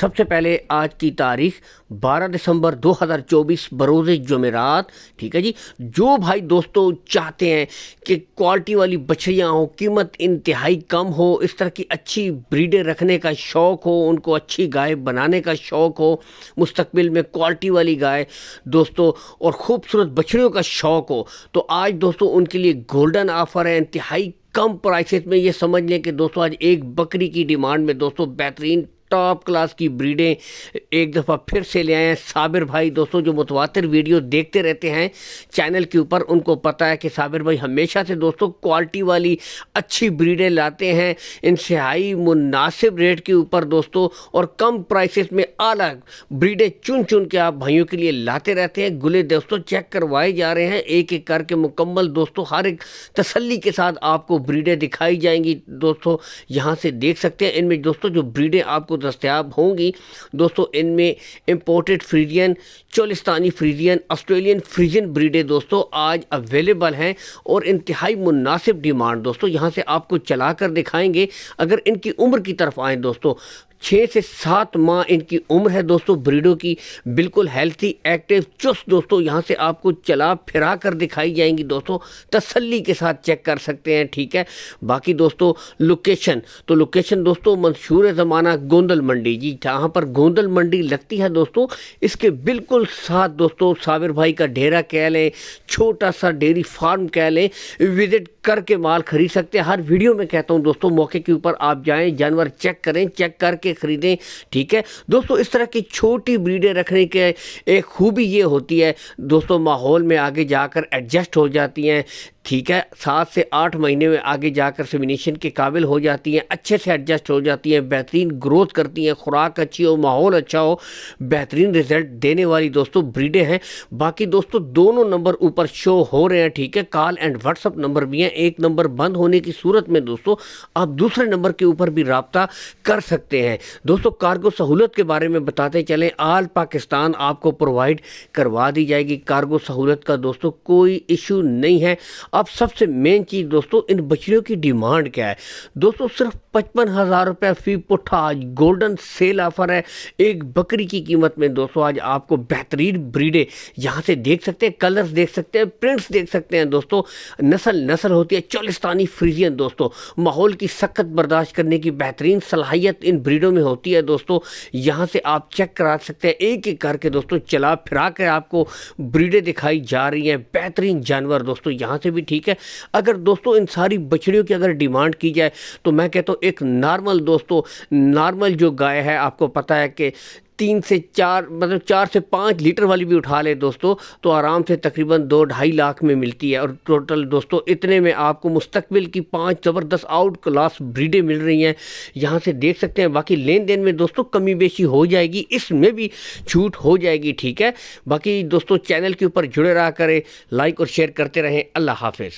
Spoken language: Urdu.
سب سے پہلے آج کی تاریخ 12 دسمبر 2024 بروز جمعرات، ٹھیک ہے جی۔ جو بھائی دوستوں چاہتے ہیں کہ کوالٹی والی بچڑیاں ہوں، قیمت انتہائی کم ہو، اس طرح کی اچھی بریڈیں رکھنے کا شوق ہو، ان کو اچھی گائے بنانے کا شوق ہو، مستقبل میں کوالٹی والی گائے دوستوں اور خوبصورت بچڑیوں کا شوق ہو، تو آج دوستوں ان کے لیے گولڈن آفر ہے، انتہائی کم پرائسز میں۔ یہ سمجھ لیں کہ دوستوں آج ایک بکری کی ڈیمانڈ میں دوستوں بہترین ٹاپ کلاس کی بریڈیں ایک دفعہ پھر سے لے آئے ہیں صابر بھائی۔ دوستوں جو متواتر ویڈیو دیکھتے رہتے ہیں چینل کے اوپر، ان کو پتہ ہے کہ صابر بھائی ہمیشہ سے دوستوں کوالٹی والی اچھی بریڈیں لاتے ہیں، انتہائی مناسب ریٹ کے اوپر دوستوں، اور کم پرائسز میں اعلیٰ بریڈیں چن کے آپ بھائیوں کے لیے لاتے رہتے ہیں۔ گلے دوستوں چیک کروائے جا رہے ہیں ایک ایک کر کے مکمل دوستوں، ہر ایک تسلی کے ساتھ آپ کو بریڈیں دکھائی جائیں گی دوستوں۔ یہاں سے دیکھ سکتے ہیں ان میں دوستوں جو بریڈیں آپ کو دستیاب ہوں گی دوستوں، ان میں imported Friesian, Cholistani Friesian, Australian Friesian بریڈیں دوستوں آج اویلیبل ہیں اور انتہائی مناسب ڈیمانڈ دوستوں۔ یہاں سے آپ کو چلا کر دکھائیں گے۔ اگر ان کی عمر کی طرف آئیں دوستوں، 6 سے 7 ماہ ان کی عمر ہے دوستوں بریڈوں کی، بالکل ہیلتھی ایکٹیو چست دوستوں۔ یہاں سے آپ کو چلا پھرا کر دکھائی جائیں گی دوستوں، تسلی کے ساتھ چیک کر سکتے ہیں، ٹھیک ہے۔ باقی دوستوں لوکیشن دوستوں منشور زمانہ گوندل منڈی جی، جہاں پر گوندل منڈی لگتی ہے دوستوں، اس کے بالکل ساتھ دوستوں صابر بھائی کا ڈیرا کہہ لیں، چھوٹا سا ڈیری فارم کہہ لیں، وزٹ کر کے مال خرید سکتے ہیں۔ ہر ویڈیو میں کہتا ہوں دوستوں موقع کے اوپر آپ جائیں، جانور چیک کریں، چیک کر کے خریدیں، ٹھیک ہے دوستوں۔ اس طرح کی چھوٹی بریڈیں رکھنے کے ایک خوبی یہ ہوتی ہے دوستوں، ماحول میں آگے جا کر ایڈجسٹ ہو جاتی ہیں، ٹھیک ہے۔ 7 سے 8 مہینے میں آگے جا کر سیمینیشن کے قابل ہو جاتی ہیں، اچھے سے ایڈجسٹ ہو جاتی ہیں، بہترین گروتھ کرتی ہیں، خوراک اچھی ہو، ماحول اچھا ہو، بہترین رزلٹ دینے والی دوستوں بریڈیں ہیں۔ باقی دوستوں دونوں نمبر اوپر شو ہو رہے ہیں، ٹھیک ہے۔ Call and what's up number بھی ہیں، ایک نمبر بند ہونے کی صورت میں دوستوں آپ دوسرے نمبر کے اوپر بھی رابطہ کر سکتے ہیں دوستوں۔ کارگو سہولت کے بارے میں بتاتے چلیں، آل پاکستان آپ کو پرووائڈ کروا دی جائے گی کارگو سہولت کا دوستوں، کوئی ایشو نہیں ہے۔ اب سب سے مین چیز دوستوں، ان بچڑیوں کی ڈیمانڈ کیا ہے دوستوں؟ صرف 55,000 روپے فی پٹھا آج گولڈن سیل آفر ہے ایک بکری کی قیمت میں دوستوں۔ آج آپ کو بہترین بریڈیں یہاں سے دیکھ سکتے ہیں، کلرز دیکھ سکتے ہیں، پرنٹس دیکھ سکتے ہیں دوستوں۔ نسل ہوتی ہے چولستانی فریزین دوستوں، ماحول کی سخت برداشت کرنے کی بہترین صلاحیت ان بریڈوں میں ہوتی ہے دوستوں۔ یہاں سے آپ چیک کرا سکتے ہیں ایک ایک کر کے دوستوں، چلا پھرا کے آپ کو بریڈیں دکھائی جا رہی ہیں، بہترین جانور دوستوں یہاں سے بھی، ٹھیک ہے۔ اگر دوستوں ان ساری بچڑیوں کی اگر ڈیمانڈ کی جائے تو میں کہتا ہوں ایک نارمل جو گائے ہے، آپ کو پتہ ہے کہ 3 سے 4 مطلب 4 سے 5 لیٹر والی بھی اٹھا لے دوستوں تو آرام سے تقریباً 2-2.5 لاکھ میں ملتی ہے، اور ٹوٹل دوستوں اتنے میں آپ کو مستقبل کی 5 زبردست آؤٹ کلاس بریڈیں مل رہی ہیں، یہاں سے دیکھ سکتے ہیں۔ باقی لین دین میں دوستوں کمی بیشی ہو جائے گی، اس میں بھی چھوٹ ہو جائے گی، ٹھیک ہے۔ باقی دوستوں چینل کے اوپر جڑے رہا کریں، لائک اور شیئر کرتے رہیں۔ اللہ حافظ۔